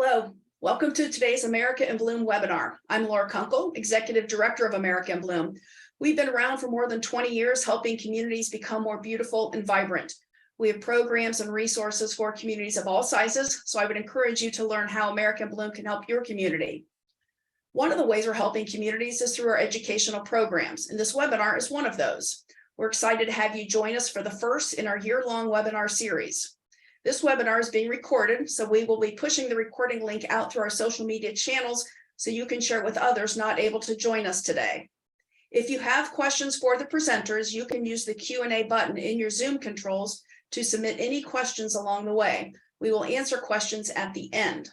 Hello, welcome to today's America in Bloom webinar. I'm Laura Kunkel, Executive Director of America in Bloom. We've been around for more than 20 years, helping communities become more beautiful and vibrant. We have programs and resources for communities of all sizes, so I would encourage you to learn how America in Bloom can help your community. One of the ways we're helping communities is through our educational programs, and this webinar is one of those. We're excited to have you join us for the first in our year-long webinar series. This webinar is being recorded, so we will be pushing the recording link out through our social media channels so you can share it with others not able to join us today. If you have questions for the presenters, you can use the Q&A button in your Zoom controls to submit any questions along the way. We will answer questions at the end.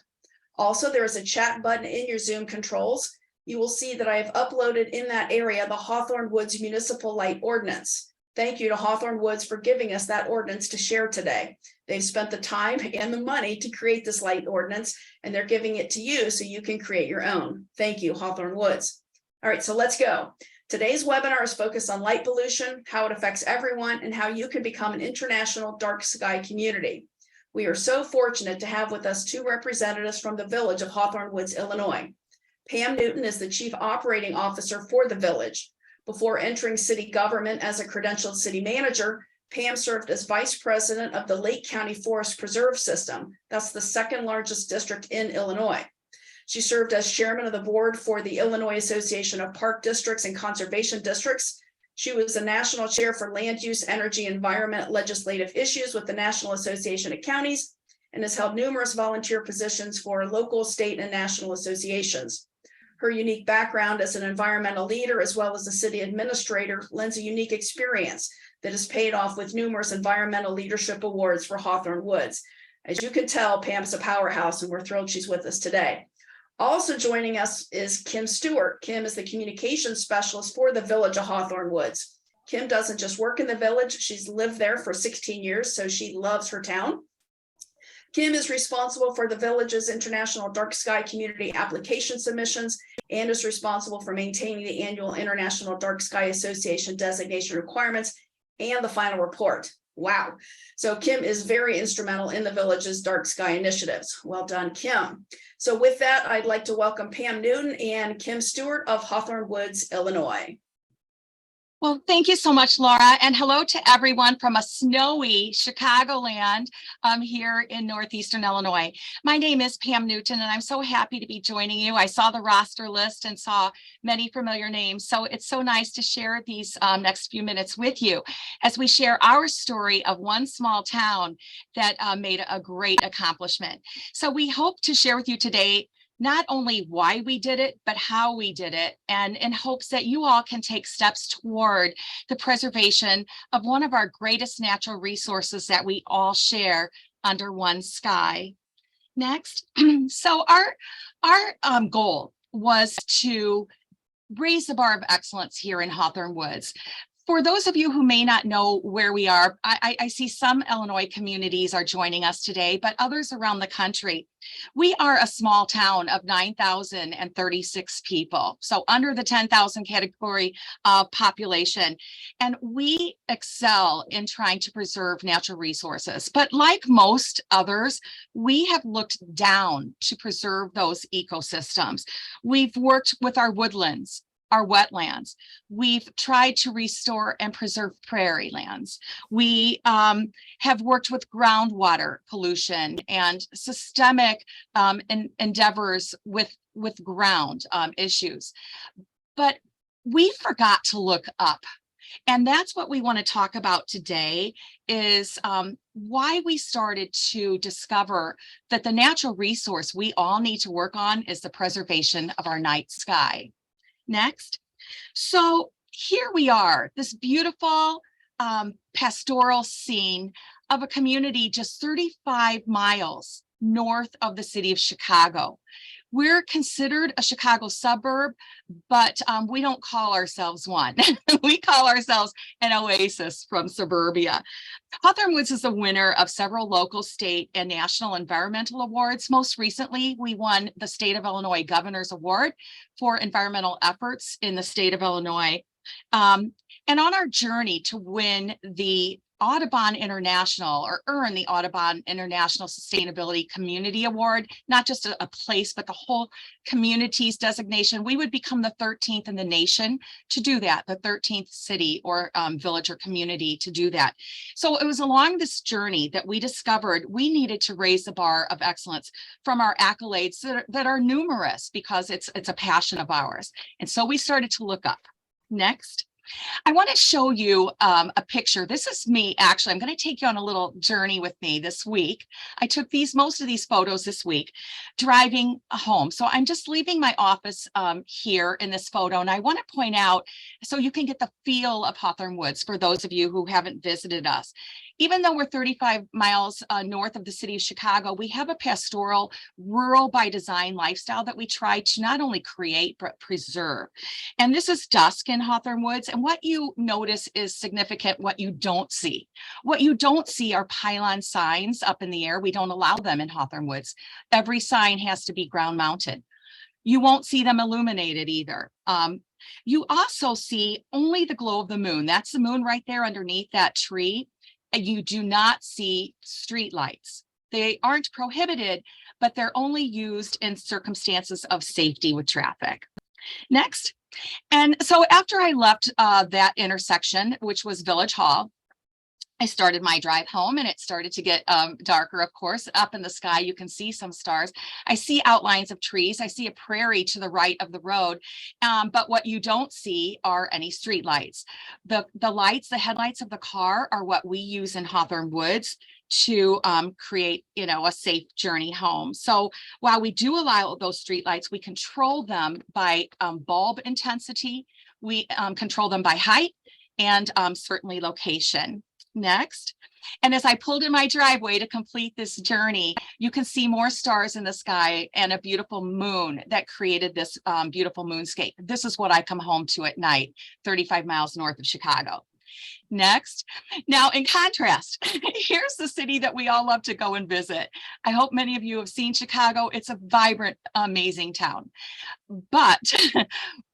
Also, there is a chat button in your Zoom controls. You will see that I have uploaded in that area the Hawthorne Woods Municipal Light Ordinance. Thank you to Hawthorne Woods for giving us that ordinance to share today. They've spent the time and the money to create this light ordinance, and they're giving it to you so you can create your own. Thank you, Hawthorne Woods. All right, so let's go. Today's webinar is focused on light pollution, how it affects everyone, and how you can become an international dark sky community. We are so fortunate to have with us two representatives from the village of Hawthorne Woods, Illinois. Pam Newton is the Chief Operating Officer for the village. Before entering city government as a credentialed city manager, Pam served as Vice President of the Lake County Forest Preserve System. That's the second largest district in Illinois. She served as Chairman of the Board for the Illinois Association of Park Districts and Conservation Districts. She was the National Chair for Land Use, Energy, Environment Legislative Issues with the National Association of Counties, and has held numerous volunteer positions for local, state, and national associations. Her unique background as an environmental leader, as well as a city administrator, lends a unique experience that is paid off with numerous environmental leadership awards for Hawthorne Woods. As you can tell, Pam's a powerhouse, and we're thrilled she's with us today. Also joining us is Kim Stewart. Kim is the communications specialist for the village of Hawthorne Woods. Kim doesn't just work in the village, she's lived there for 16 years, so she loves her town. Kim is responsible for the village's International Dark Sky Community application submissions and is responsible for maintaining the annual International Dark Sky Association designation requirements and the final report. Wow. So Kim is very instrumental in the village's dark sky initiatives. Well done, Kim. So with that, I'd like to welcome Pam Newton and Kim Stewart of Hawthorne Woods, Illinois. Well, thank you so much, Laura, and hello to everyone from a snowy Chicagoland here in Northeastern Illinois. My name is Pam Newton, and I'm so happy to be joining you. I saw the roster list and saw many familiar names, so it's so nice to share these next few minutes with you as we share our story of one small town that made a great accomplishment. So we hope to share with you today not only why we did it, but how we did it, and in hopes that you all can take steps toward the preservation of one of our greatest natural resources that we all share under one sky. Next, so our goal was to raise the bar of excellence here in Hawthorne Woods. For those of you who may not know where we are, I see some Illinois communities are joining us today, but others around the country. We are a small town of 9,036 people, so under the 10,000 category of population, and we excel in trying to preserve natural resources. But like most others, we have looked down to preserve those ecosystems. We've worked with our woodlands, our wetlands. We've tried to restore and preserve prairie lands. We have worked with groundwater pollution and systemic endeavors with ground issues. But we forgot to look up. And that's what we want to talk about today is why we started to discover that the natural resource we all need to work on is the preservation of our night sky. Next. So here we are, this beautiful pastoral scene of a community just 35 miles north of the city of Chicago. We're considered a Chicago suburb, but we don't call ourselves one. We call ourselves an oasis from suburbia. Hawthorne Woods is the winner of several local, state, and national environmental awards. Most recently, we won the State of Illinois Governor's Award for environmental efforts in the state of Illinois. And on our journey to win the Audubon International, or earn the Audubon International Sustainability Community Award, not just a place, but the whole community's designation. We would become the 13th in the nation to do that, the 13th city or village or community to do that. So it was along this journey that we discovered we needed to raise the bar of excellence from our accolades that are numerous, because it's a passion of ours. And so we started to look up. Next. I want to show you a picture. This is me, actually. I'm going to take you on a little journey with me this week. I took most of these photos this week driving home. So I'm just leaving my office here in this photo. And I want to point out, so you can get the feel of Hawthorne Woods for those of you who haven't visited us. Even though we're 35 miles north of the city of Chicago, we have a pastoral, rural by design lifestyle that we try to not only create, but preserve. And this is dusk in Hawthorne Woods. And what you notice is significant, what you don't see. What you don't see are pylon signs up in the air. We don't allow them in Hawthorne Woods. Every sign has to be ground mounted. You won't see them illuminated either. You also see only the glow of the moon. That's the moon right there underneath that tree. And you do not see street lights. They aren't prohibited, but they're only used in circumstances of safety with traffic. Next. And so after I left that intersection, which was Village Hall, I started my drive home, and it started to get darker, of course. Up in the sky, you can see some stars. I see outlines of trees. I see a prairie to the right of the road. But what you don't see are any street lights. The headlights of the car are what we use in Hawthorne Woods to create, a safe journey home. So while we do allow those street lights, we control them by bulb intensity. We control them by height and certainly location. Next. And as I pulled in my driveway to complete this journey, you can see more stars in the sky and a beautiful moon that created this beautiful moonscape. This is what I come home to at night, 35 miles north of Chicago. Next. Now, in contrast, here's the city that we all love to go and visit. I hope many of you have seen Chicago. It's a vibrant, amazing town. But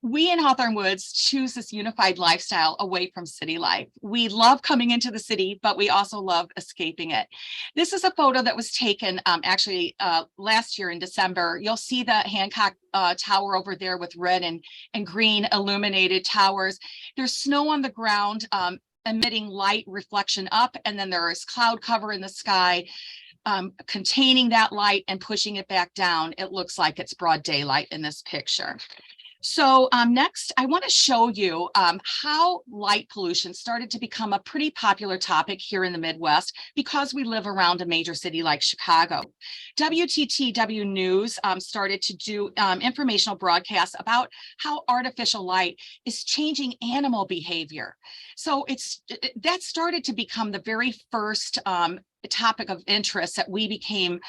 we in Hawthorne Woods choose this unified lifestyle away from city life. We love coming into the city, but we also love escaping it. This is a photo that was taken actually last year in December. You'll see the Hancock Tower over there with red and green illuminated towers. There's snow on the ground emitting light reflection up, and then there is cloud cover in the sky containing that light and pushing it back down. It looks like it's broad daylight in this picture. So next, I want to show you how light pollution started to become a pretty popular topic here in the Midwest because we live around a major city like Chicago. WTTW News started to do informational broadcasts about how artificial light is changing animal behavior. So that started to become the very first topic of interest that we became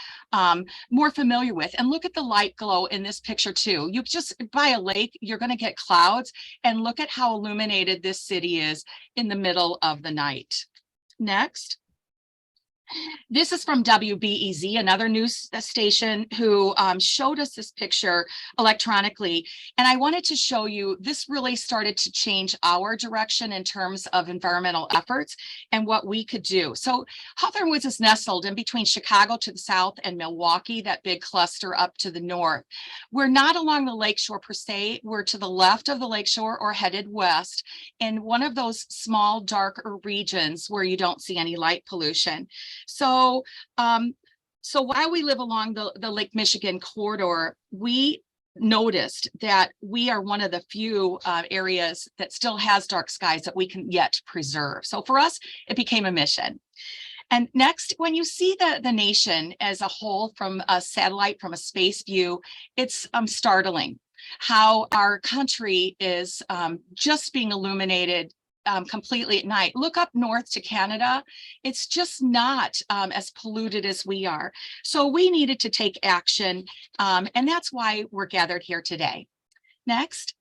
more familiar with. And look at the light glow in this picture too. You just by a lake, you're going to get clouds, and look at how illuminated this city is in the middle of the night. Next. This is from WBEZ, another news station, who showed us this picture electronically. And I wanted to show you, this really started to change our direction in terms of environmental efforts and what we could do. So Hawthorne Woods is nestled in between Chicago to the south and Milwaukee, that big cluster up to the north. We're not along the lakeshore per se. We're to the left of the lakeshore or headed west in one of those small, darker regions where you don't see any light pollution. So while we live along the Lake Michigan corridor, we noticed that we are one of the few areas that still has dark skies that we can yet preserve. So for us, it became a mission. And next, when you see the nation as a whole from a satellite, from a space view, it's startling how our country is just being illuminated completely at night. Look up north to Canada. It's just not as polluted as we are. So we needed to take action, and that's why we're gathered here today. Next.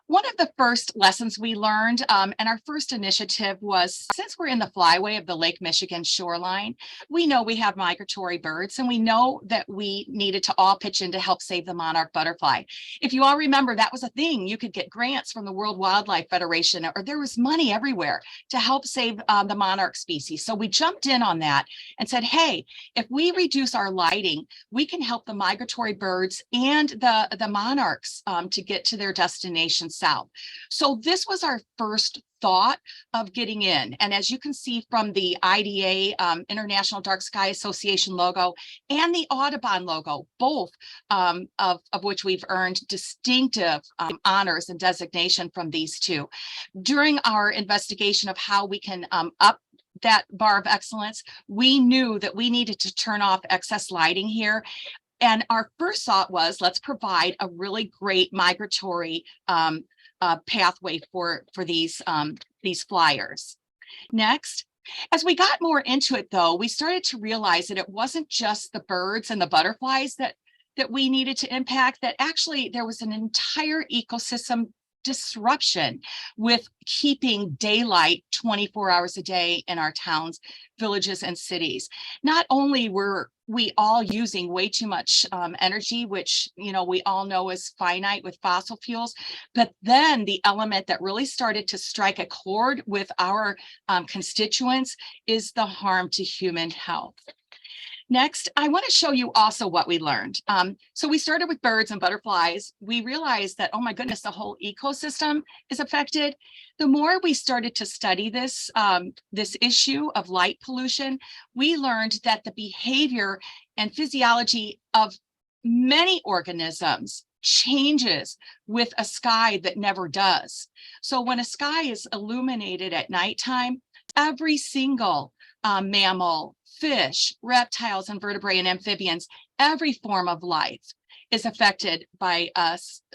One of the first lessons we learned, and our first initiative was, since we're in the flyway of the Lake Michigan shoreline, we know we have migratory birds, and we know that we needed to all pitch in to help save the monarch butterfly. If you all remember, that was a thing. You could get grants from the World Wildlife Federation, or there was money everywhere to help save the monarch species. So we jumped in on that and said, hey, if we reduce our lighting, we can help the migratory birds and the monarchs to get to their destination south. So this was our first thought of getting in. And as you can see from the IDA, International Dark Sky Association logo, and the Audubon logo, both of which we've earned distinctive honors and designation from these two. During our investigation of how we can up that bar of excellence, we knew that we needed to turn off excess lighting here. And our first thought was, let's provide a really great migratory pathway for these flyers. Next, as we got more into it, though, we started to realize that it wasn't just the birds and the butterflies that we needed to impact, that actually there was an entire ecosystem disruption with keeping daylight 24 hours a day in our towns, villages, and cities. Not only were we all using way too much energy, which we all know is finite with fossil fuels, but then the element that really started to strike a chord with our constituents is the harm to human health. Next, I want to show you also what we learned. So we started with birds and butterflies. We realized that, oh my goodness, the whole ecosystem is affected. The more we started to study this, this issue of light pollution, we learned that the behavior and physiology of many organisms changes with a sky that never does. So when a sky is illuminated at nighttime, every single mammal, fish, reptiles, invertebrate, and amphibians, every form of life is affected by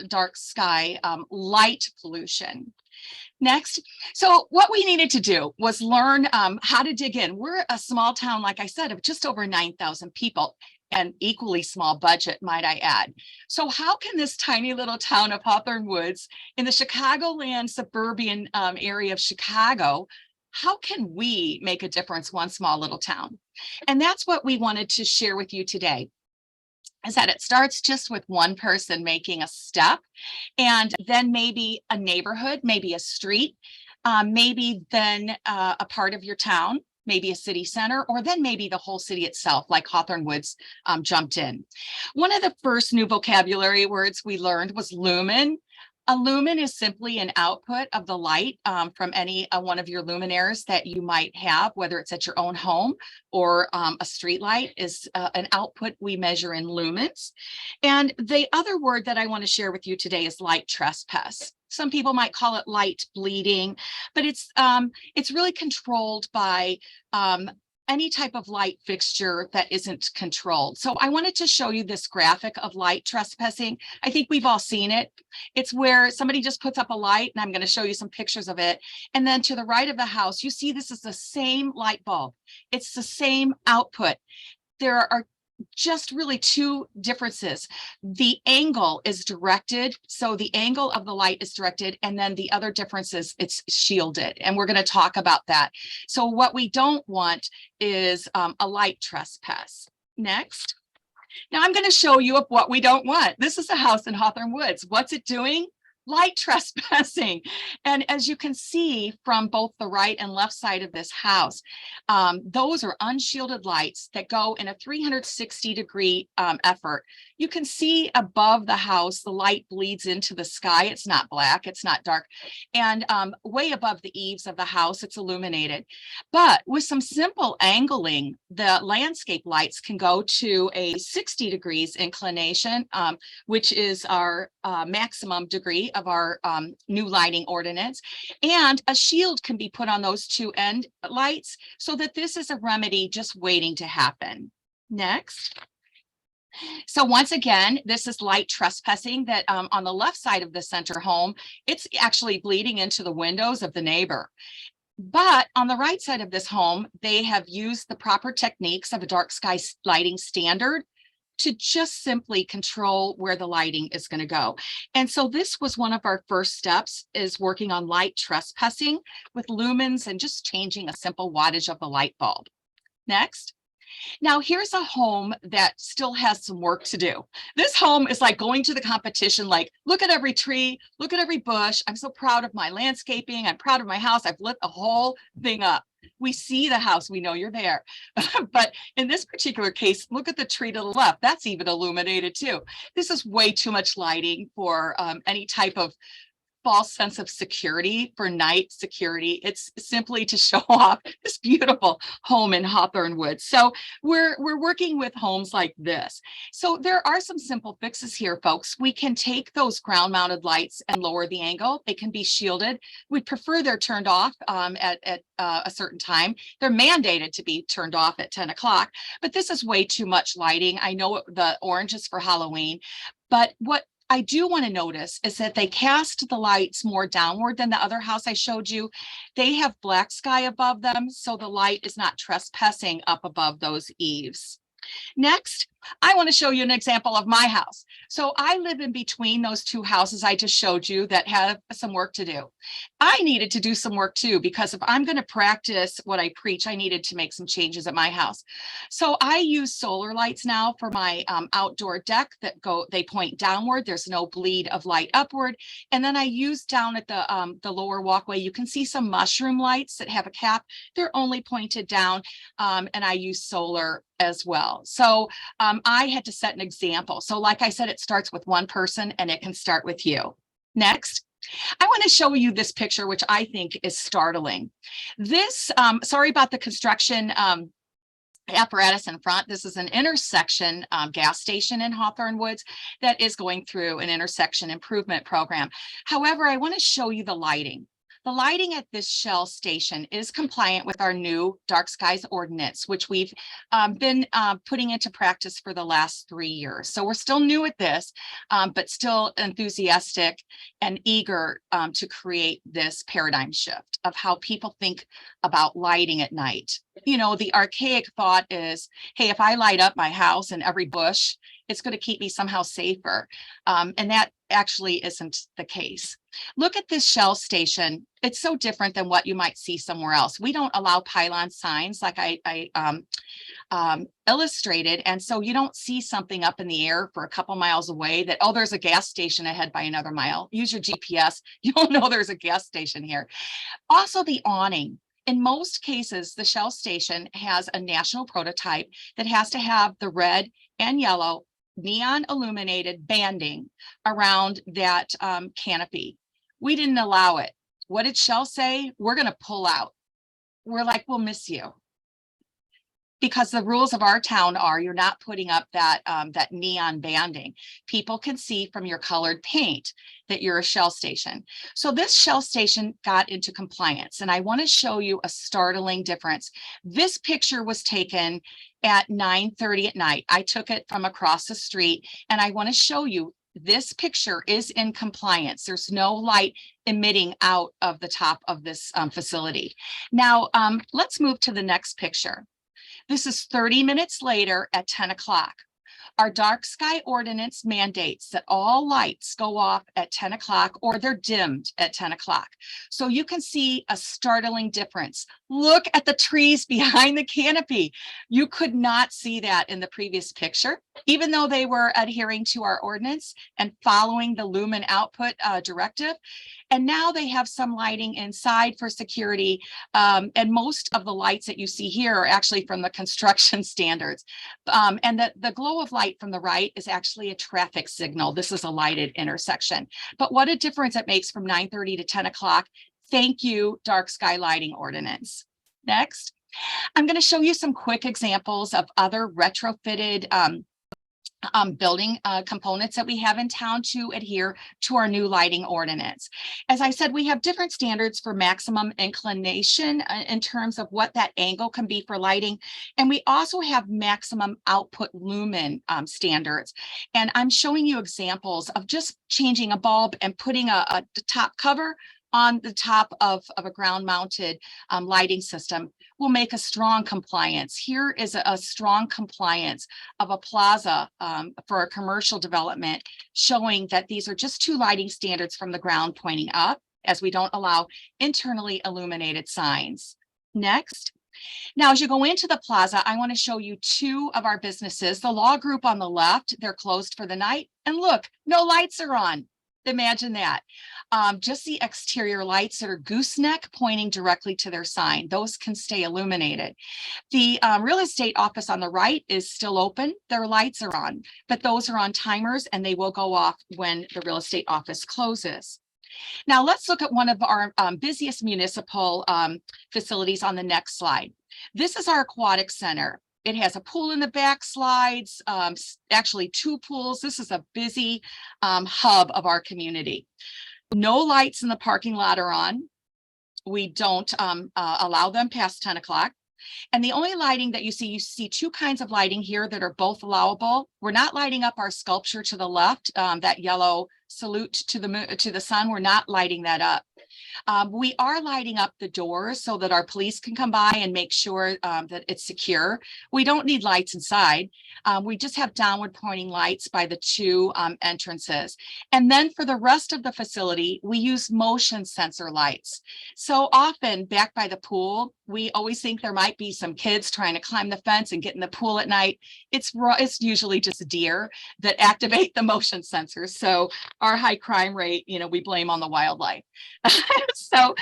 dark sky light pollution. Next, so what we needed to do was learn how to dig in. We're a small town, like I said, of just over 9,000 people, and equally small budget, might I add. So how can this tiny little town of Hawthorne Woods in the Chicagoland suburban area of Chicago, how can we make a difference, one small little town? And that's what we wanted to share with you today, is that it starts just with one person making a step, and then maybe a neighborhood, maybe a street, maybe then a part of your town, maybe a city center, or then maybe the whole city itself, like Hawthorne Woods jumped in. One of the first new vocabulary words we learned was lumen. A lumen is simply an output of the light from any one of your luminaires that you might have, whether it's at your own home or a street light is an output we measure in lumens. And the other word that I want to share with you today is light trespass. Some people might call it light bleeding, but it's really controlled by any type of light fixture that isn't controlled. So I wanted to show you this graphic of light trespassing. I think we've all seen it. It's where somebody just puts up a light, and I'm going to show you some pictures of it. And then to the right of the house, you see this is the same light bulb. It's the same output. There are just really two differences. The angle is directed, so the angle of the light is directed, and then the other difference is it's shielded, and we're going to talk about that. So what we don't want is a light trespass. Next. Now I'm going to show you what we don't want. This is a house in Hawthorne Woods. What's it doing? Light trespassing. And as you can see from both the right and left side of this house, those are unshielded lights that go in a 360-degree effort. You can see above the house, the light bleeds into the sky. It's not black, it's not dark. And way above the eaves of the house, it's illuminated. But with some simple angling, the landscape lights can go to a 60 degrees inclination, which is our maximum degree of our new lighting ordinance. And a shield can be put on those two end lights so that this is a remedy just waiting to happen. Next. So once again, this is light trespassing that on the left side of the center home, it's actually bleeding into the windows of the neighbor. But on the right side of this home, they have used the proper techniques of a dark sky lighting standard to just simply control where the lighting is going to go. And so this was one of our first steps, is working on light trespassing with lumens and just changing a simple wattage of the light bulb. Next. Now, here's a home that still has some work to do. This home is like going to the competition, like, look at every tree, look at every bush. I'm so proud of my landscaping. I'm proud of my house. I've lit the whole thing up. We see the house, we know you're there. But in this particular case, look at the tree to the left. That's even illuminated too. This is way too much lighting for any type of false sense of security, for night security. It's simply to show off this beautiful home in Hawthorne Woods. So we're working with homes like this. So there are some simple fixes here, folks. We can take those ground mounted lights and lower the angle. They can be shielded. We prefer they're turned off at a certain time. They're mandated to be turned off at 10 o'clock, but this is way too much lighting. I know the orange is for Halloween, but what I do want to notice is that they cast the lights more downward than the other house I showed you. They have black sky above them, so the light is not trespassing up above those eaves. Next, I want to show you an example of my house. So I live in between those two houses I just showed you that have some work to do. I needed to do some work too, because if I'm going to practice what I preach, I needed to make some changes at my house. So I use solar lights now for my outdoor deck they point downward. There's no bleed of light upward. And then I use down at the lower walkway, you can see some mushroom lights that have a cap. They're only pointed down, and I use solar as well. So I had to set an example. So like I said, it starts with one person and it can start with you. Next. I want to show you this picture, which I think is startling. This, sorry about the construction apparatus in front. This is an intersection gas station in Hawthorne Woods that is going through an intersection improvement program. However, I want to show you the lighting. The lighting at this Shell station is compliant with our new dark skies ordinance, which we've been putting into practice for the last 3 years. So we're still new at this, but still enthusiastic and eager to create this paradigm shift of how people think about lighting at night. You know, the archaic thought is, hey, if I light up my house and every bush, it's going to keep me somehow safer. And that actually isn't the case. Look at this Shell station. It's so different than what you might see somewhere else. We don't allow pylon signs like I illustrated. And so you don't see something up in the air for a couple miles away that, oh, there's a gas station ahead by another mile. Use your GPS. You'll know there's a gas station here. Also, the awning. In most cases, the Shell station has a national prototype that has to have the red and yellow neon illuminated banding around that canopy. We didn't allow it. What did Shell say? We're going to pull out. We're like, we'll miss you. Because the rules of our town are you're not putting up that neon banding. People can see from your colored paint that you're a Shell station. So this Shell station got into compliance, and I want to show you a startling difference. This picture was taken at 9:30 at night. I took it from across the street, and I want to show you this picture is in compliance. There's no light emitting out of the top of this facility. Now, let's move to the next picture. This is 30 minutes later at 10 o'clock. Our dark sky ordinance mandates that all lights go off at 10 o'clock or they're dimmed at 10 o'clock. So you can see a startling difference. Look at the trees behind the canopy. You could not see that in the previous picture, even though they were adhering to our ordinance and following the lumen output directive. And now they have some lighting inside for security. And most of the lights that you see here are actually from the construction standards. And the glow of light from the right is actually a traffic signal. This is a lighted intersection. But what a difference it makes from 9:30 to 10 o'clock. Thank you, dark sky lighting ordinance. Next, I'm going to show you some quick examples of other retrofitted building components that we have in town to adhere to our new lighting ordinance. As I said, we have different standards for maximum inclination in terms of what that angle can be for lighting. And we also have maximum output lumen standards. And I'm showing you examples of just changing a bulb and putting a top cover on the top of a ground mounted lighting system will make a strong compliance. Here is a strong compliance of a plaza for a commercial development, showing that these are just two lighting standards from the ground pointing up, as we don't allow internally illuminated signs. Next. Now, as you go into the plaza, I want to show you two of our businesses. The law group on the left, they're closed for the night. And look, no lights are on. Imagine that. Just the exterior lights that are gooseneck pointing directly to their sign. Those can stay illuminated. The real estate office on the right is still open. Their lights are on, but those are on timers and they will go off when the real estate office closes. Now let's look at one of our busiest municipal facilities on the next slide. This is our aquatic center. It has a pool in the back, slides, actually two pools. This is a busy hub of our community. No lights in the parking lot are on. We don't allow them past 10 o'clock. And the only lighting that you see two kinds of lighting here that are both allowable. We're not lighting up our sculpture to the left, that yellow salute to the sun. We're not lighting that up. We are lighting up the doors so that our police can come by and make sure that it's secure. We don't need lights inside. We just have downward pointing lights by the two entrances. And then for the rest of the facility, we use motion sensor lights. So often back by the pool, we always think there might be some kids trying to climb the fence and get in the pool at night. It's usually just deer that activate the motion sensors. So our high crime rate, we blame on the wildlife. So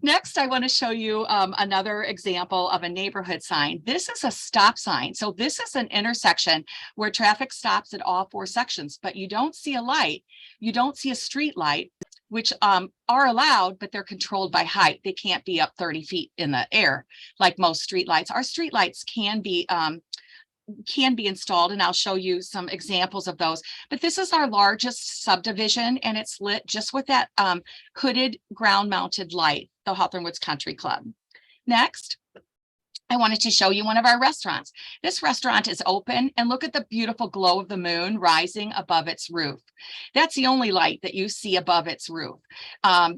next, I want to show you another example of a neighborhood sign. This is a stop sign. So this is an intersection where traffic stops at all four sections, but you don't see a light. You don't see a street light, which are allowed, but they're controlled by height. They can't be up 30 feet in the air like most street lights. Our street lights can be installed, and I'll show you some examples of those. But this is our largest subdivision, and it's lit just with that hooded ground mounted light, the Hawthorne Woods Country Club. Next, I wanted to show you one of our restaurants. This restaurant is open, and look at the beautiful glow of the moon rising above its roof. That's the only light that you see above its roof.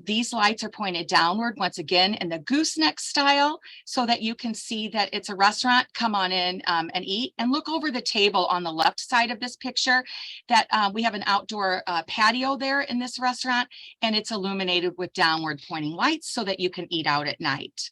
These lights are pointed downward, once again, in the gooseneck style, so that you can see that it's a restaurant. Come on in and eat. And look over the table on the left side of this picture that we have an outdoor patio there in this restaurant, and it's illuminated with downward pointing lights so that you can eat out at night.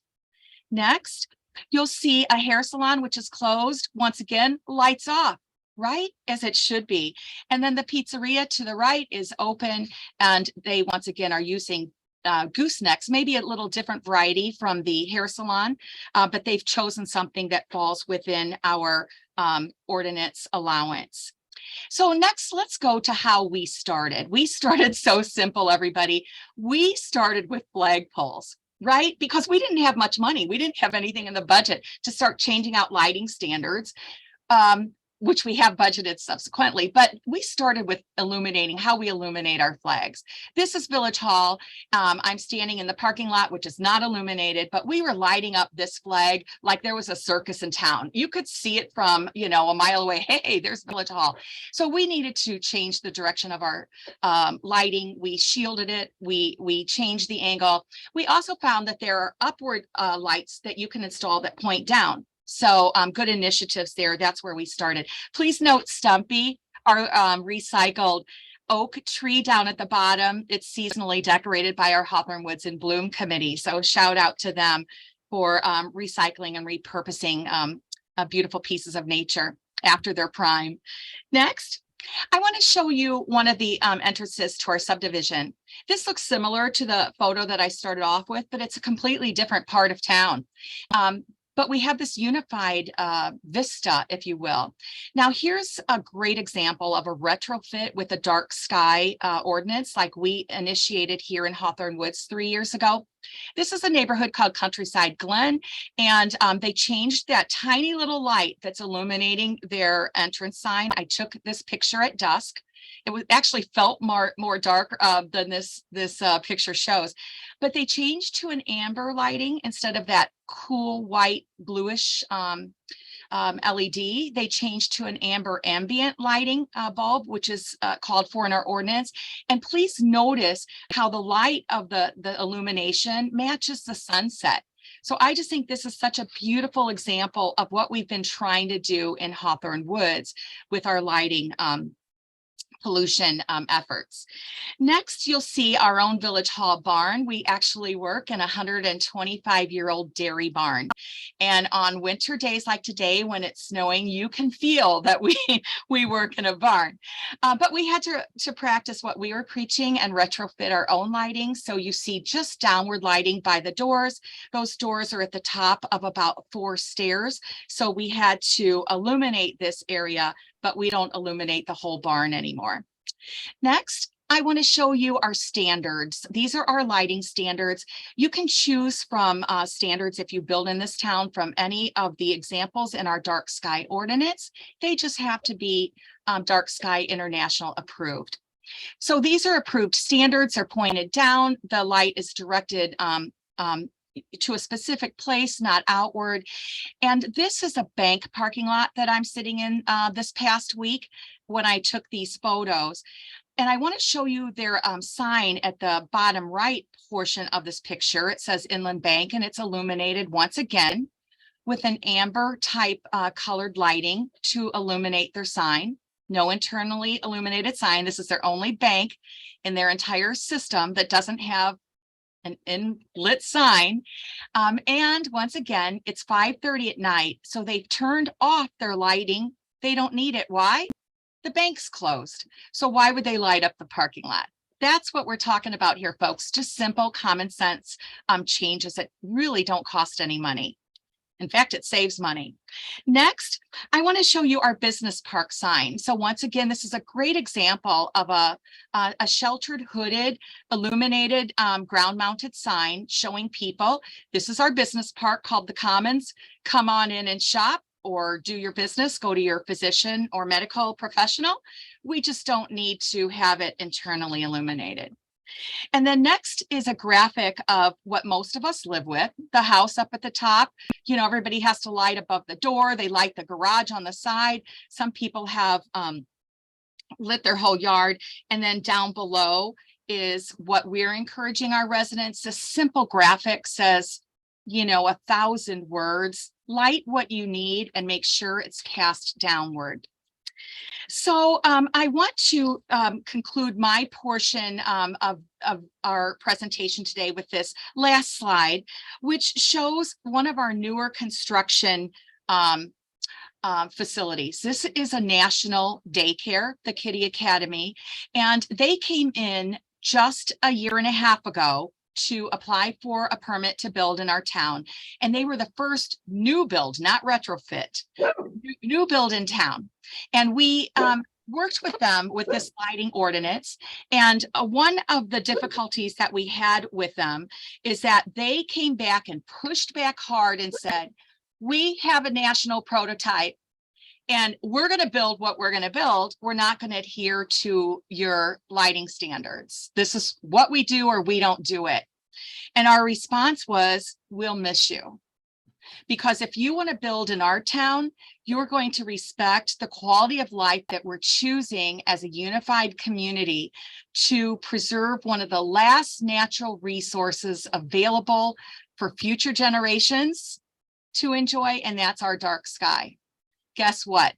Next, you'll see a hair salon, which is closed. Once again, lights off, right? As it should be. And then the pizzeria to the right is open, and they once again are using goosenecks, maybe a little different variety from the hair salon, but they've chosen something that falls within our ordinance allowance. So next, let's go to how we started. We started so simple, everybody. We started with flagpoles. Right? Because we didn't have much money. We didn't have anything in the budget to start changing out lighting standards, which we have budgeted subsequently. But we started with illuminating how we illuminate our flags. This is Village Hall. I'm standing in the parking lot, which is not illuminated, but we were lighting up this flag like there was a circus in town. You could see it from, a mile away. Hey, there's Village Hall. So we needed to change the direction of our lighting. We shielded it. We changed the angle. We also found that there are upward lights that you can install that point down. So good initiatives there. That's where we started. Please note Stumpy, our recycled oak tree down at the bottom. It's seasonally decorated by our Hawthorne Woods in Bloom committee. So shout out to them for recycling and repurposing beautiful pieces of nature after their prime. Next, I want to show you one of the entrances to our subdivision. This looks similar to the photo that I started off with, but it's a completely different part of town. But we have this unified vista, if you will. Now, here's a great example of a retrofit with a dark sky ordinance like we initiated here in Hawthorne Woods 3 years ago. This is a neighborhood called Countryside Glen, and they changed that tiny little light that's illuminating their entrance sign. I took this picture at dusk. It was actually felt more dark than this picture shows, but they changed to an amber lighting instead of that cool white bluish LED. They changed to an amber ambient lighting bulb, which is called for in our ordinance. And please notice how the light of the illumination matches the sunset. So I just think this is such a beautiful example of what we've been trying to do in Hawthorne Woods with our lighting pollution efforts. Next, you'll see our own Village Hall barn. We actually work in a 125-year-old dairy barn. And on winter days like today, when it's snowing, you can feel that we work in a barn. But we had to practice what we were preaching and retrofit our own lighting. So you see just downward lighting by the doors. Those doors are at the top of about 4 stairs. So we had to illuminate this area, but we don't illuminate the whole barn anymore. Next, I want to show you our standards. These are our lighting standards. You can choose from standards if you build in this town from any of the examples in our dark sky ordinance. They just have to be Dark Sky International approved. So these are approved standards, are pointed down. The light is directed to a specific place, not outward. And this is a bank parking lot that I'm sitting in this past week when I took these photos. And I want to show you their sign at the bottom right portion of this picture. It says Inland Bank, and it's illuminated once again with an amber type colored lighting to illuminate their sign. No internally illuminated sign. This is their only bank in their entire system that doesn't have an in-lit sign. And once again, it's 5:30 at night. So they've turned off their lighting. They don't need it. Why? The bank's closed. So why would they light up the parking lot? That's what we're talking about here, folks. Just simple common sense changes that really don't cost any money. In fact, it saves money. Next, I want to show you our business park sign. So once again, this is a great example of a sheltered, hooded, illuminated, ground-mounted sign showing people, this is our business park called the Commons. Come on in and shop or do your business, go to your physician or medical professional. We just don't need to have it internally illuminated. And then next is a graphic of what most of us live with, the house up at the top. You know, everybody has to light above the door. They light the garage on the side. Some people have lit their whole yard. And then down below is what we're encouraging our residents. A simple graphic says, you know, 1,000 words, light what you need and make sure it's cast downward. So I want to conclude my portion of our presentation today with this last slide, which shows one of our newer construction facilities. This is a national daycare, the Kitty Academy, and they came in just a year and a half ago to apply for a permit to build in our town. And they were the first new build, not retrofit, new build in town. And we worked with them with this lighting ordinance. And one of the difficulties that we had with them is that they came back and pushed back hard and said, we have a national prototype and we're going to build what we're going to build. We're not going to adhere to your lighting standards. This is what we do or we don't do it. And our response was, we'll miss you. Because if you want to build in our town, you're going to respect the quality of life that we're choosing as a unified community to preserve one of the last natural resources available for future generations to enjoy, and that's our dark sky. Guess what?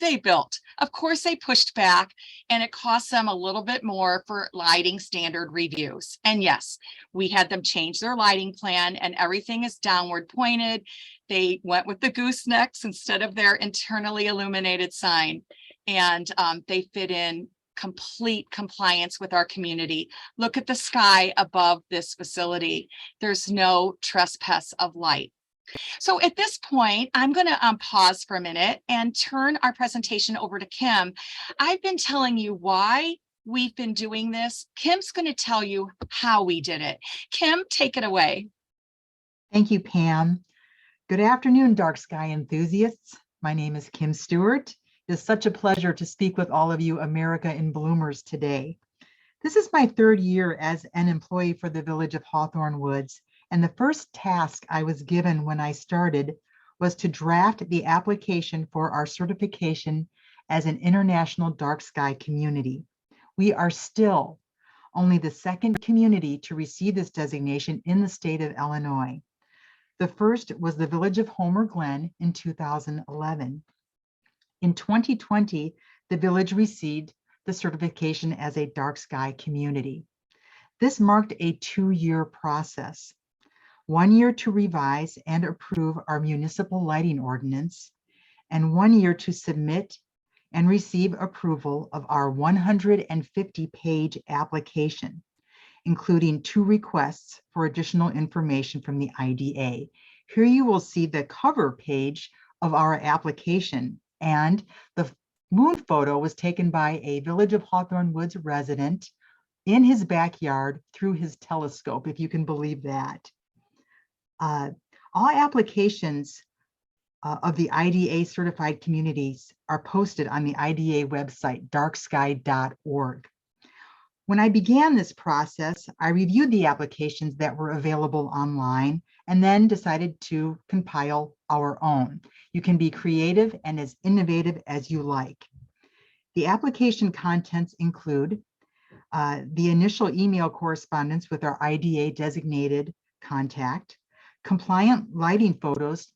They built. Of course, they pushed back, and it cost them a little bit more for lighting standard reviews. And yes, we had them change their lighting plan, and everything is downward pointed. They went with the goosenecks instead of their internally illuminated sign, and they fit in complete compliance with our community. Look at the sky above this facility. There's no trespass of light. So at this point, I'm going to pause for a minute and turn our presentation over to Kim. I've been telling you why we've been doing this. Kim's going to tell you how we did it. Kim, take it away. Thank you, Pam. Good afternoon, dark sky enthusiasts. My name is Kim Stewart. It is such a pleasure to speak with all of you America in Bloomers today. This is my 3rd year as an employee for the Village of Hawthorne Woods. And the first task I was given when I started was to draft the application for our certification as an international dark sky community. We are still only the second community to receive this designation in the state of Illinois. The first was the Village of Homer Glen in 2011. In 2020, the village received the certification as a dark sky community. This marked a 2-year process. 1 year to revise and approve our municipal lighting ordinance, and 1 year to submit and receive approval of our 150-page application, including 2 requests for additional information from the IDA. Here you will see the cover page of our application, and the moon photo was taken by a Village of Hawthorne Woods resident in his backyard through his telescope, if you can believe that. All applications of the IDA certified communities are posted on the IDA website, darksky.org. When I began this process, I reviewed the applications that were available online and then decided to compile our own. You can be creative and as innovative as you like. The application contents include the initial email correspondence with our IDA designated contact, compliant lighting photos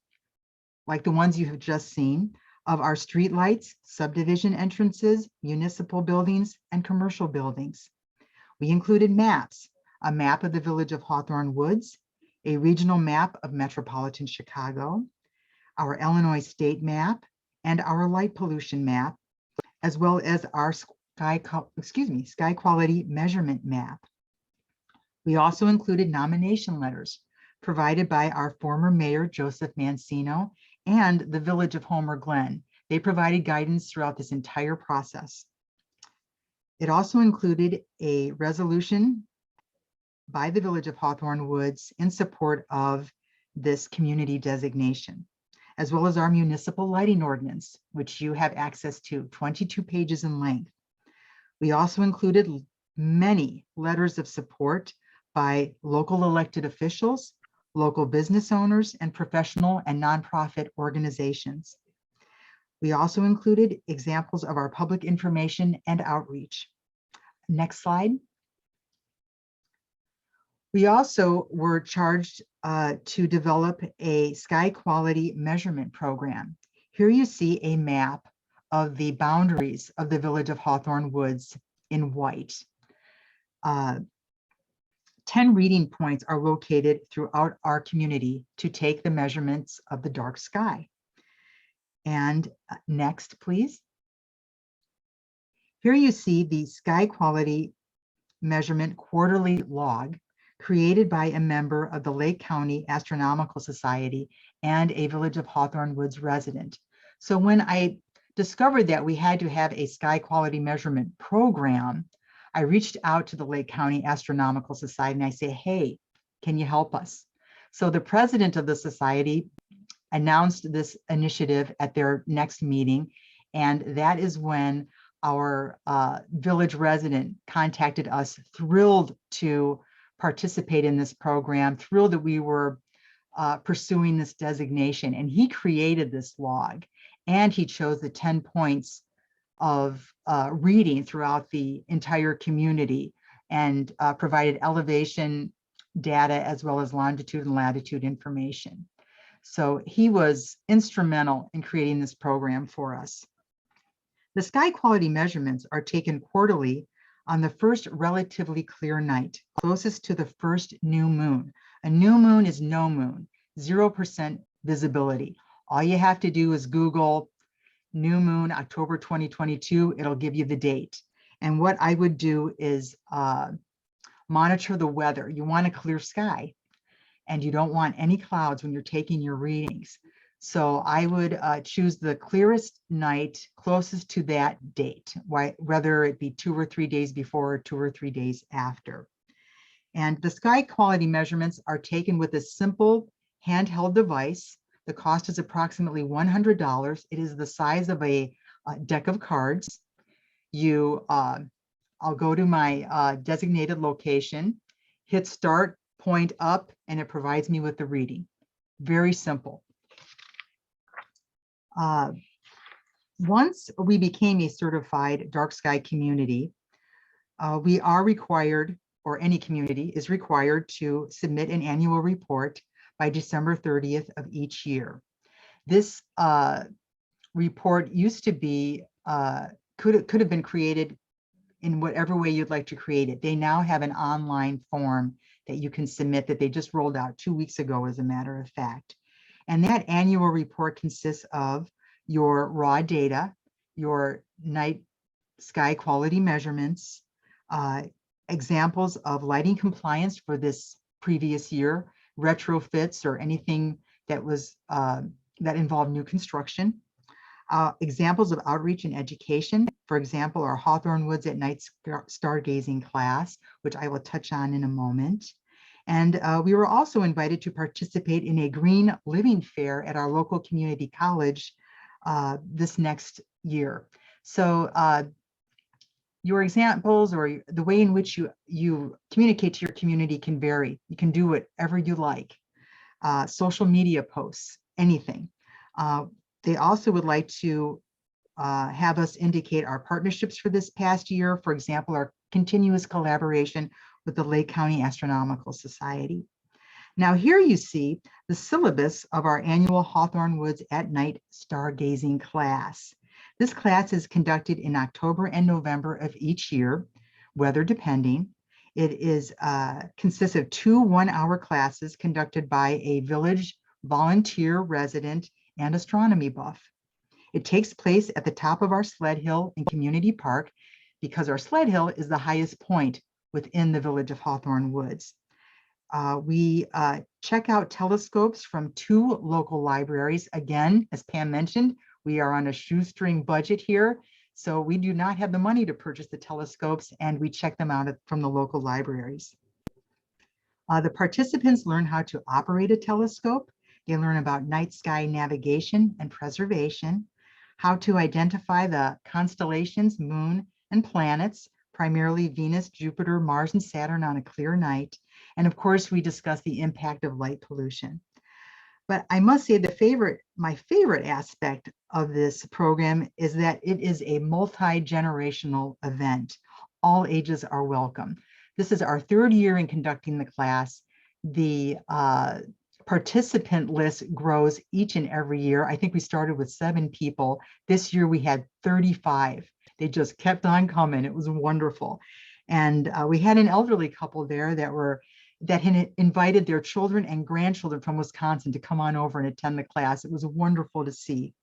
like the ones you have just seen of our streetlights, subdivision entrances, municipal buildings, and commercial buildings. We included maps, a map of the Village of Hawthorne Woods, a regional map of metropolitan Chicago, our Illinois state map, and our light pollution map, as well as our sky quality measurement map. We also included nomination letters provided by our former mayor, Joseph Mancino, and the Village of Homer Glen. They provided guidance throughout this entire process. It also included a resolution by the Village of Hawthorne Woods in support of this community designation, as well as our municipal lighting ordinance, which you have access to, 22 pages in length. We also included many letters of support by local elected officials, local business owners, and professional and nonprofit organizations. We also included examples of our public information and outreach. Next slide. We also were charged to develop a sky quality measurement program. Here you see a map of the boundaries of the Village of Hawthorne Woods in white. 10 reading points are located throughout our community to take the measurements of the dark sky. And next, please. Here you see the sky quality measurement quarterly log created by a member of the Lake County Astronomical Society and a Village of Hawthorne Woods resident. So when I discovered that we had to have a sky quality measurement program, I reached out to the Lake County Astronomical Society and I say, hey, can you help us? So the president of the society announced this initiative at their next meeting. And that is when our village resident contacted us, thrilled to participate in this program, thrilled that we were pursuing this designation. And he created this log and he chose the 10 points of reading throughout the entire community and provided elevation data as well as longitude and latitude information. So he was instrumental in creating this program for us. The sky quality measurements are taken quarterly on the first relatively clear night, closest to the first new moon. A new moon is no moon, 0% visibility. All you have to do is Google new moon, October 2022, it'll give you the date. And what I would do is monitor the weather. You want a clear sky and you don't want any clouds when you're taking your readings. So I would choose the clearest night closest to that date, whether it be 2 or 3 days before or 2 or 3 days after. And the sky quality measurements are taken with a simple handheld device. The cost is approximately $100. It is the size of a deck of cards. I'll go to my designated location, hit start, point up, and it provides me with the reading. Very simple. Once we became a certified dark sky community, we are required, or any community is required, to submit an annual report by December 30th of each year. This report used to be, could have been created in whatever way you'd like to create it. They now have an online form that you can submit that they just rolled out 2 weeks ago, as a matter of fact. And that annual report consists of your raw data, your night sky quality measurements, examples of lighting compliance for this previous year, retrofits or anything that was that involved new construction, examples of outreach and education. For example, our Hawthorne Woods at Night stargazing class, which I will touch on in a moment. And we were also invited to participate in a green living fair at our local community college this next year. So your examples or the way in which you communicate to your community can vary. You can do whatever you like. Social media posts, anything. They also would like to have us indicate our partnerships for this past year. For example, our continuous collaboration with the Lake County Astronomical Society. Now here you see the syllabus of our annual Hawthorne Woods at Night stargazing class. This class is conducted in October and November of each year, weather depending. It is consists of 2 one-hour classes conducted by a village volunteer resident and astronomy buff. It takes place at the top of our sled hill in Community Park because our sled hill is the highest point within the village of Hawthorne Woods. We check out telescopes from 2 local libraries. Again, as Pam mentioned, we are on a shoestring budget here, so we do not have the money to purchase the telescopes, and we check them out from the local libraries. The participants learn how to operate a telescope. They learn about night sky navigation and preservation, how to identify the constellations, moon, and planets, primarily Venus, Jupiter, Mars, and Saturn on a clear night. And of course, we discuss the impact of light pollution. But I must say my favorite aspect of this program is that it is a multi-generational event. All ages are welcome. This is our 3rd year in conducting the class. The participant list grows each and every year. I think we started with 7 people. This year we had 35. They just kept on coming. It was wonderful. And we had an elderly couple there that had invited their children and grandchildren from Wisconsin to come on over and attend the class. It was wonderful to see.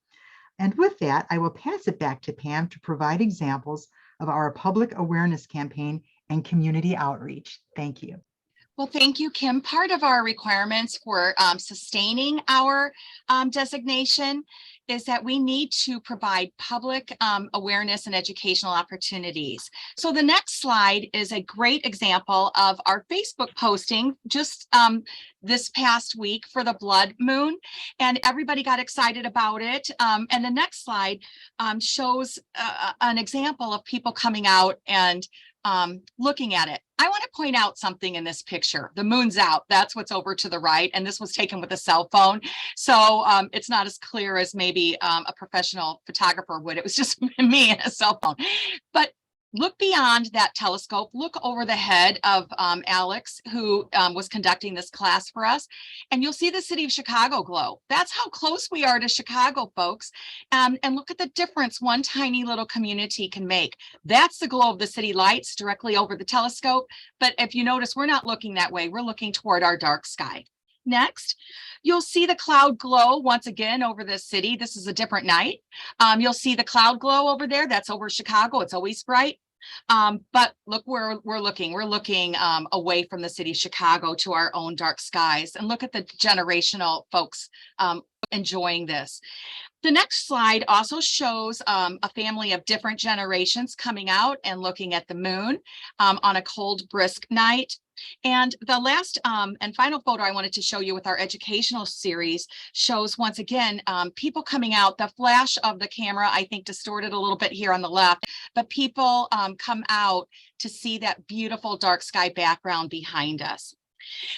And with that, I will pass it back to Pam to provide examples of our public awareness campaign and community outreach. Thank you. Well, thank you, Kim. Part of our requirements for sustaining our designation is that we need to provide public awareness and educational opportunities. So the next slide is a great example of our Facebook posting just this past week for the blood moon, and everybody got excited about it. And the next slide shows an example of people coming out and looking at it. I want to point out something in this picture. The moon's out. That's what's over to the right. And this was taken with a cell phone. So it's not as clear as maybe a professional photographer would. It was just me and a cell phone. But look beyond that telescope, look over the head of Alex, who was conducting this class for us, and you'll see the city of Chicago glow. That's how close we are to Chicago, folks. And look at the difference one tiny little community can make. That's the glow of the city lights directly over the telescope. But if you notice, we're not looking that way. We're looking toward our dark sky. Next, you'll see the cloud glow once again over the city. This is a different night. You'll see the cloud glow over there. That's over Chicago. It's always bright. But look where we're looking. We're looking away from the city of Chicago to our own dark skies. And look at the generational folks enjoying this. The next slide also shows a family of different generations coming out and looking at the moon on a cold, brisk night. And the last and final photo I wanted to show you with our educational series shows once again people coming out. The flash of the camera, I think, distorted a little bit here on the left, but people come out to see that beautiful dark sky background behind us.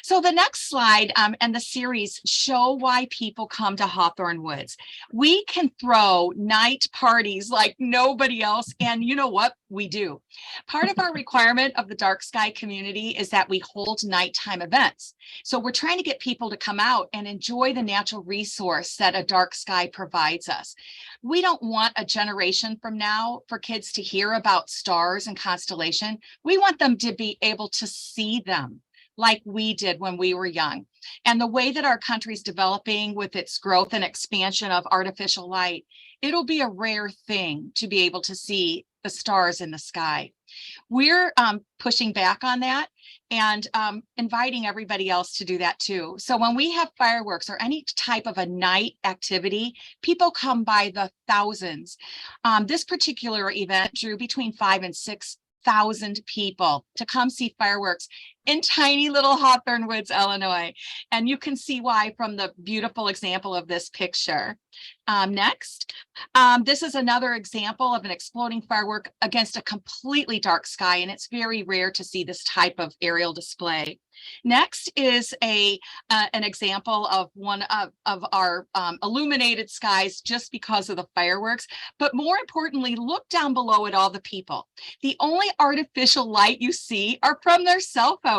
So the next slide and the series show why people come to Hawthorne Woods. We can throw night parties like nobody else, and you know what? We do. Part of our requirement of the dark sky community is that we hold nighttime events. So we're trying to get people to come out and enjoy the natural resource that a dark sky provides us. We don't want a generation from now for kids to hear about stars and constellation. We want them to be able to see them like we did when we were young. And the way that our country's developing with its growth and expansion of artificial light, it'll be a rare thing to be able to see the stars in the sky. We're pushing back on that and inviting everybody else to do that too. So when we have fireworks or any type of a night activity, people come by the thousands. This particular event drew between 5,000 and 6,000 people to come see fireworks in tiny little Hawthorne Woods, Illinois. And you can see why from the beautiful example of this picture. Next, this is another example of an exploding firework against a completely dark sky, and it's very rare to see this type of aerial display. Next is an example of one of our illuminated skies just because of the fireworks. But more importantly, look down below at all the people. The only artificial light you see are from their cell phones.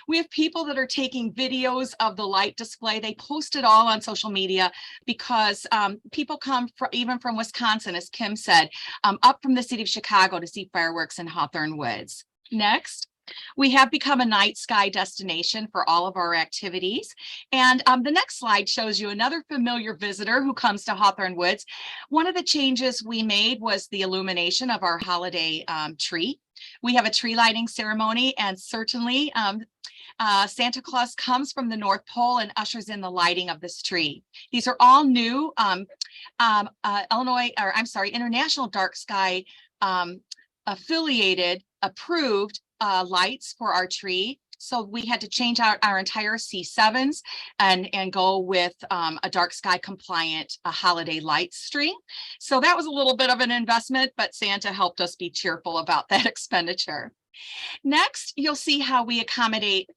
We have people that are taking videos of the light display. They post it all on social media because people come even from Wisconsin, as Kim said, up from the city of Chicago to see fireworks in Hawthorne Woods. Next. We have become a night sky destination for all of our activities. And the next slide shows you another familiar visitor who comes to Hawthorne Woods. One of the changes we made was the illumination of our holiday tree. We have a tree lighting ceremony, and certainly Santa Claus comes from the North Pole and ushers in the lighting of this tree. These are all new International Dark Sky affiliated, approved lights for our tree. So we had to change out our entire C7s and go with a dark sky compliant holiday light string. So that was a little bit of an investment, but Santa helped us be cheerful about that expenditure. Next, you'll see how we accommodate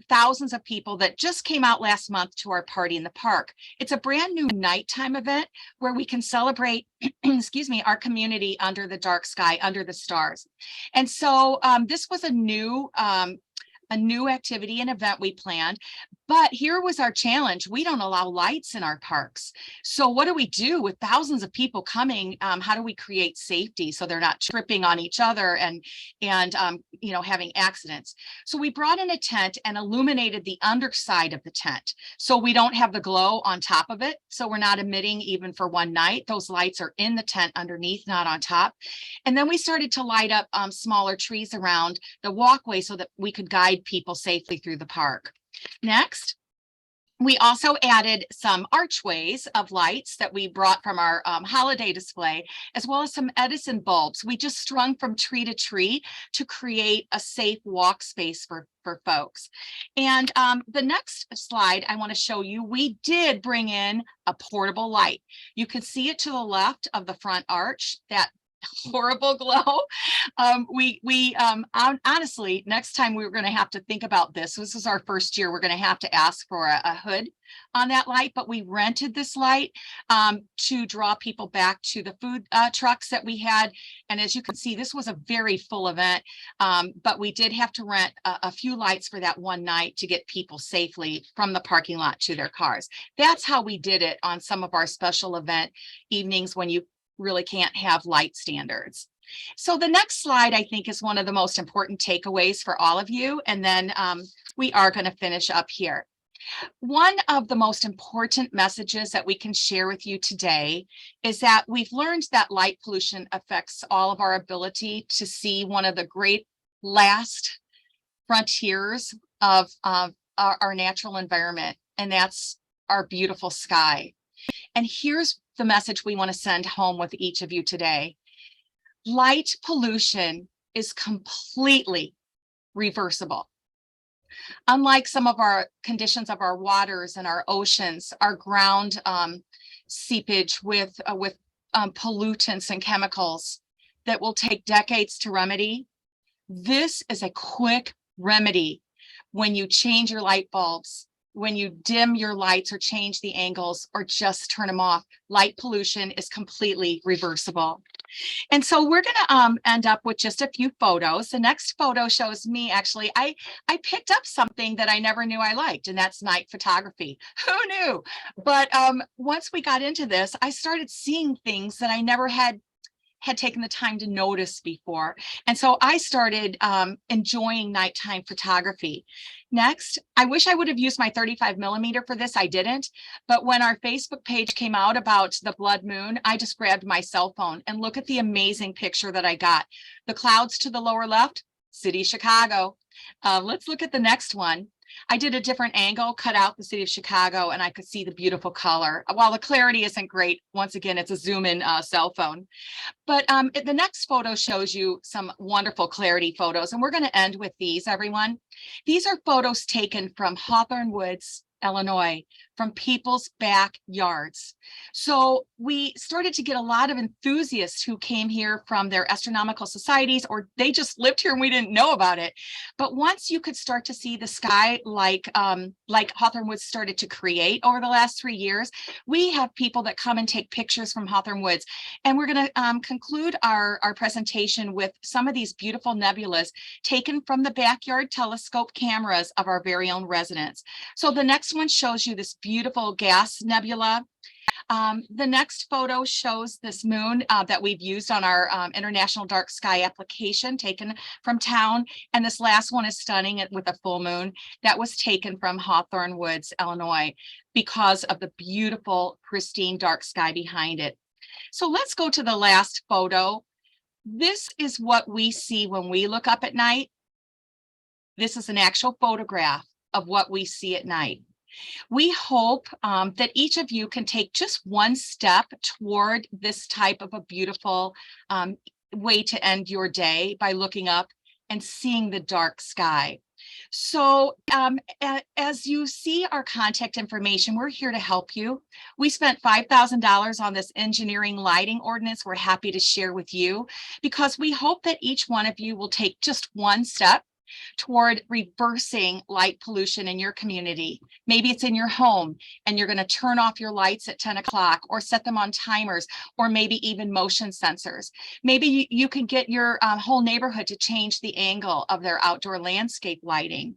thousands of people that just came out last month to our party in the park. It's a brand new nighttime event where we can celebrate, excuse me, our community under the dark sky, under the stars. And so this was a new activity and event we planned. But here was our challenge. We don't allow lights in our parks. So what do we do with thousands of people coming? How do we create safety so they're not tripping on each other and having accidents? So we brought in a tent and illuminated the underside of the tent. So we don't have the glow on top of it. So we're not emitting even for one night. Those lights are in the tent underneath, not on top. And then we started to light up smaller trees around the walkway so that we could guide people safely through the park. Next, we also added some archways of lights that we brought from our holiday display, as well as some Edison bulbs. We just strung from tree to tree to create a safe walk space for folks. And the next slide I want to show you, we did bring in a portable light. You can see it to the left of the front arch, that horrible glow. Honestly, next time we're going to have to think about this. This is our first year. We're going to have to ask for a hood on that light, but we rented this light to draw people back to the food trucks that we had. And as you can see, this was a very full event, but we did have to rent a few lights for that one night to get people safely from the parking lot to their cars. That's how we did it on some of our special event evenings when you really can't have light standards. So the next slide, I think, is one of the most important takeaways for all of you. And then we are going to finish up here. One of the most important messages that we can share with you today is that we've learned that light pollution affects all of our ability to see one of the great last frontiers of our natural environment, and that's our beautiful sky. And here's the message we want to send home with each of you today. Light pollution is completely reversible. Unlike some of our conditions of our waters and our oceans, our ground seepage with pollutants and chemicals that will take decades to remedy, this is a quick remedy when you change your light bulbs, when you dim your lights or change the angles or just turn them off. Light pollution is completely reversible. And so we're going to end up with just a few photos. The next photo shows me actually, I picked up something that I never knew I liked, and that's night photography. Who knew? But once we got into this, I started seeing things that I never had taken the time to notice before. And so I started enjoying nighttime photography. Next, I wish I would have used my 35mm for this. I didn't. But when our Facebook page came out about the blood moon, I just grabbed my cell phone and look at the amazing picture that I got. The clouds to the lower left, city Chicago. Let's look at the next one. I did a different angle, cut out the city of Chicago, and I could see the beautiful color. While the clarity isn't great, once again, it's a zoom in cell phone. But the next photo shows you some wonderful clarity photos, and we're going to end with these, everyone. These are photos taken from Hawthorne Woods, Illinois, from people's backyards. So we started to get a lot of enthusiasts who came here from their astronomical societies, or they just lived here and we didn't know about it. But once you could start to see the sky like Hawthorne Woods started to create over the last 3 years, we have people that come and take pictures from Hawthorne Woods. And we're going to conclude our presentation with some of these beautiful nebulas taken from the backyard telescope cameras of our very own residents. So the next one shows you this beautiful gas nebula. The next photo shows this moon that we've used on our International Dark Sky application taken from town. And this last one is stunning with a full moon that was taken from Hawthorne Woods, Illinois, because of the beautiful, pristine dark sky behind it. So let's go to the last photo. This is what we see when we look up at night. This is an actual photograph of what we see at night. We hope that each of you can take just one step toward this type of a beautiful way to end your day by looking up and seeing the dark sky. So as you see our contact information, we're here to help you. We spent $5,000 on this engineering lighting ordinance we're happy to share with you, because we hope that each one of you will take just one step toward reversing light pollution in your community. Maybe it's in your home and you're going to turn off your lights at 10 o'clock or set them on timers, or maybe even motion sensors. Maybe you can get your whole neighborhood to change the angle of their outdoor landscape lighting.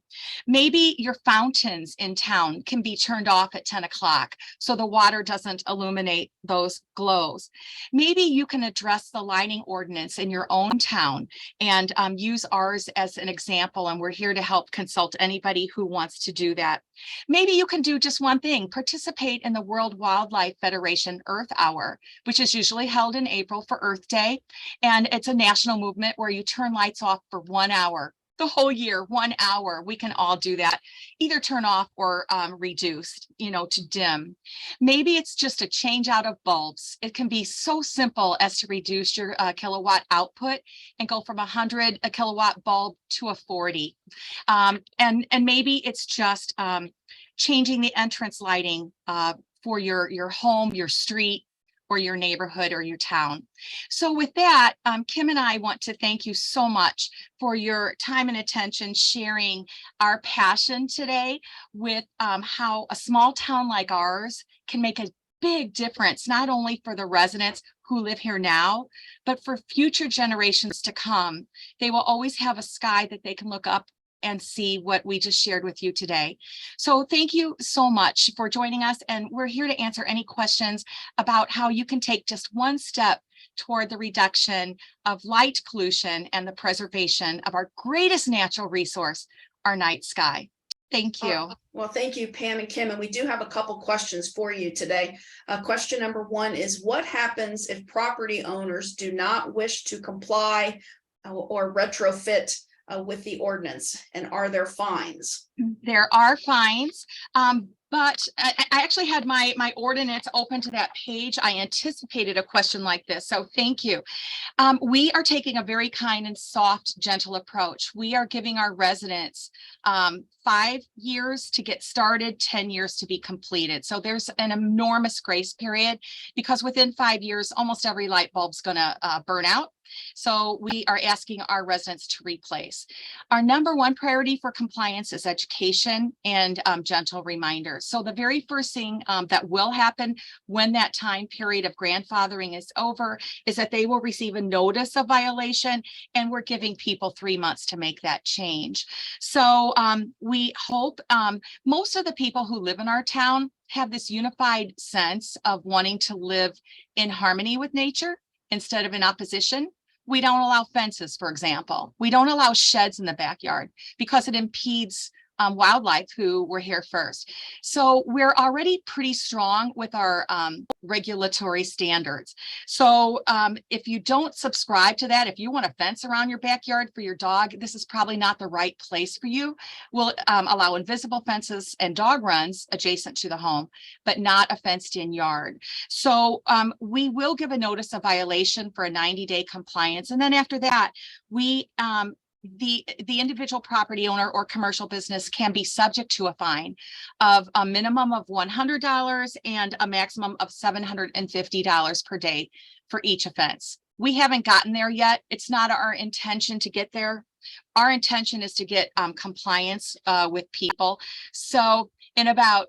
Maybe your fountains in town can be turned off at 10 o'clock so the water doesn't illuminate those glows. Maybe you can address the lighting ordinance in your own town and use ours as an example, and we're here to help consult anybody who wants to do that. Maybe you can do just one thing: participate in the World Wildlife Federation Earth Hour, which is usually held in April for Earth Day. And it's a national movement where you turn lights off for 1 hour. The whole year, 1 hour. We can all do that, either turn off or reduce, to dim. Maybe it's just a change out of bulbs. It can be so simple as to reduce your kilowatt output and go from 100 a kilowatt bulb to a 40. And maybe it's just changing the entrance lighting for your home, your street, or your neighborhood or your town. So with that, Kim and I want to thank you so much for your time and attention, sharing our passion today with how a small town like ours can make a big difference, not only for the residents who live here now, but for future generations to come. They will always have a sky that they can look up and see what we just shared with you today. So thank you so much for joining us, and we're here to answer any questions about how you can take just one step toward the reduction of light pollution and the preservation of our greatest natural resource, our night sky. Thank you. Well, thank you, Pam and Kim. And we do have a couple questions for you today. Question number one is, what happens if property owners do not wish to comply or retrofit with the ordinance, and are there fines? There are fines, but I actually had my ordinance open to that page. I anticipated a question like this, so thank you. We are taking a very kind and soft, gentle approach. We are giving our residents 5 years to get started, 10 years to be completed. So there's an enormous grace period, because within 5 years, almost every light bulb's going to burn out. So we are asking our residents to replace. Our number one priority for compliance is education and gentle reminders. So the very first thing that will happen when that time period of grandfathering is over is that they will receive a notice of violation, and we're giving people 3 months to make that change. So we hope most of the people who live in our town have this unified sense of wanting to live in harmony with nature instead of in opposition. We don't allow fences, for example. We don't allow sheds in the backyard because it impedes wildlife who were here first. So we're already pretty strong with our regulatory standards. So if you don't subscribe to that, if you want a fence around your backyard for your dog, this is probably not the right place for you. We'll allow invisible fences and dog runs adjacent to the home, but not a fenced in yard. So we will give a notice of violation for a 90-day compliance. And then after that, we the individual property owner or commercial business can be subject to a fine of a minimum of $100 and a maximum of $750 per day for each offense. We haven't gotten there yet. It's not our intention to get there. Our intention is to get compliance with people. So in about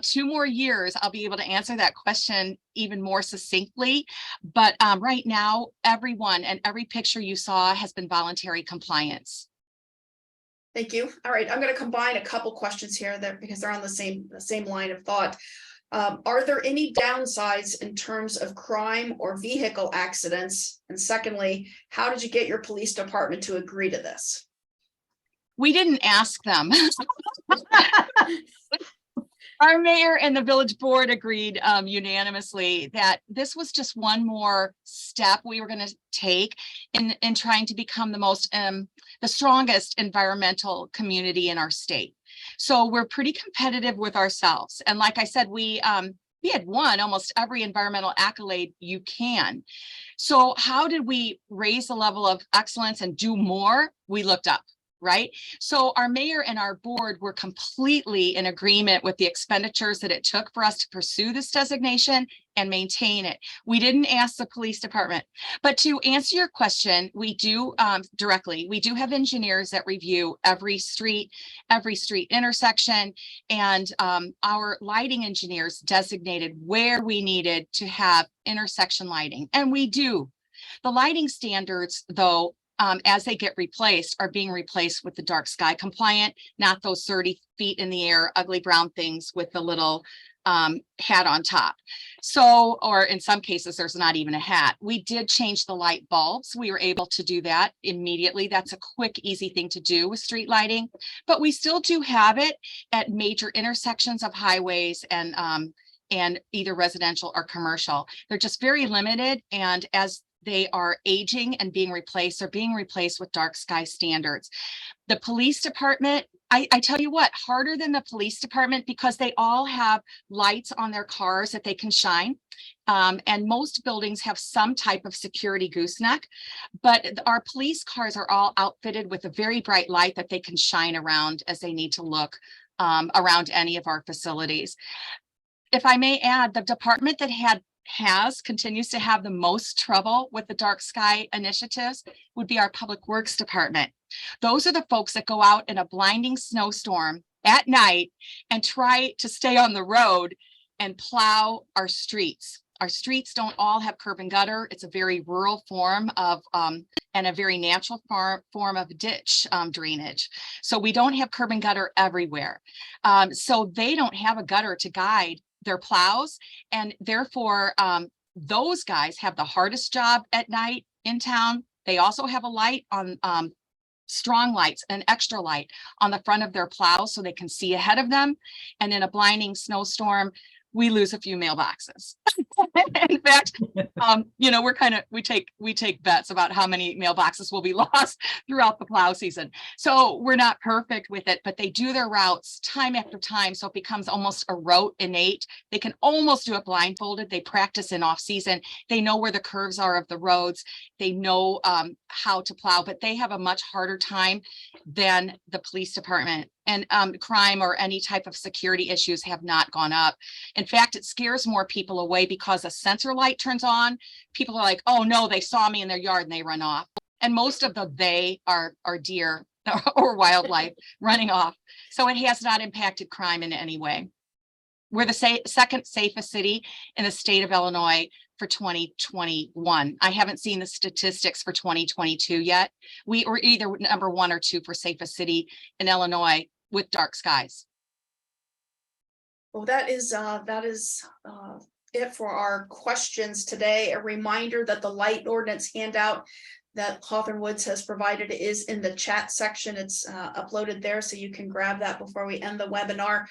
2 more years, I'll be able to answer that question even more succinctly. But right now, everyone and every picture you saw has been voluntary compliance. Thank you. All right, I'm going to combine a couple questions here because they're on the same line of thought. Are there any downsides in terms of crime or vehicle accidents? And secondly, how did you get your police department to agree to this? We didn't ask them. Our mayor and the village board agreed unanimously that this was just one more step we were going to take in trying to become the strongest environmental community in our state. So we're pretty competitive with ourselves. And like I said, we had won almost every environmental accolade you can. So how did we raise the level of excellence and do more? We looked up. Right? So our mayor and our board were completely in agreement with the expenditures that it took for us to pursue this designation and maintain it. We didn't ask the police department. But to answer your question, we do directly, we do have engineers that review every street intersection, and our lighting engineers designated where we needed to have intersection lighting. And we do. The lighting standards, though, as they get replaced, are being replaced with the dark sky compliant, not those 30 feet in the air, ugly brown things with the little hat on top. So, or in some cases, there's not even a hat. We did change the light bulbs. We were able to do that immediately. That's a quick, easy thing to do with street lighting, but we still do have it at major intersections of highways and either residential or commercial. They're just very limited, and as they are aging and being replaced, are being replaced with dark sky standards. The police department, I tell you what, harder than the police department, because they all have lights on their cars that they can shine. And most buildings have some type of security gooseneck, but our police cars are all outfitted with a very bright light that they can shine around as they need to look around any of our facilities. If I may add, the department that continues to have the most trouble with the dark sky initiatives would be our public works department. Those are the folks that go out in a blinding snowstorm at night and try to stay on the road and plow our streets. Our streets don't all have curb and gutter. It's a very rural form of and a very natural form of ditch drainage. So we don't have curb and gutter everywhere. So they don't have a gutter to guide their plows, and therefore those guys have the hardest job at night in town. They also have a light on strong lights, an extra light on the front of their plows so they can see ahead of them. And in a blinding snowstorm, we lose a few mailboxes. In fact, we take bets about how many mailboxes will be lost throughout the plow season. So we're not perfect with it, but they do their routes time after time. So it becomes almost a rote innate. They can almost do it blindfolded. They practice in off season. They know where the curves are of the roads. They know how to plow, but they have a much harder time than the police department and crime or any type of security issues have not gone up. In fact, it scares more people away because a sensor light turns on. People are like, oh no, they saw me in their yard and they run off. And most of the they are deer or wildlife running off. So it has not impacted crime in any way. We're the second safest city in the state of Illinois for 2021. I haven't seen the statistics for 2022 yet. We were either number 1 or 2 for safest city in Illinois with dark skies. Well, that is it for our questions today. A reminder that the light ordinance handout that Hawthorne Woods has provided is in the chat section. It's uploaded there, so you can grab that before we end the webinar.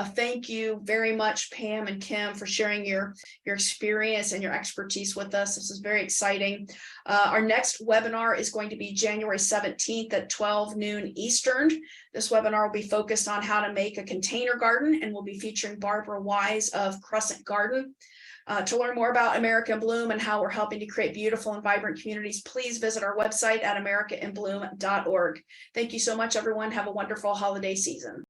Thank you very much, Pam and Kim, for sharing your experience and your expertise with us. This is very exciting. Our next webinar is going to be January 17th at 12 noon Eastern. This webinar will be focused on how to make a container garden, and we'll be featuring Barbara Wise of Crescent Garden. To learn more about America in Bloom and how we're helping to create beautiful and vibrant communities, please visit our website at americainbloom.org. Thank you so much, everyone. Have a wonderful holiday season.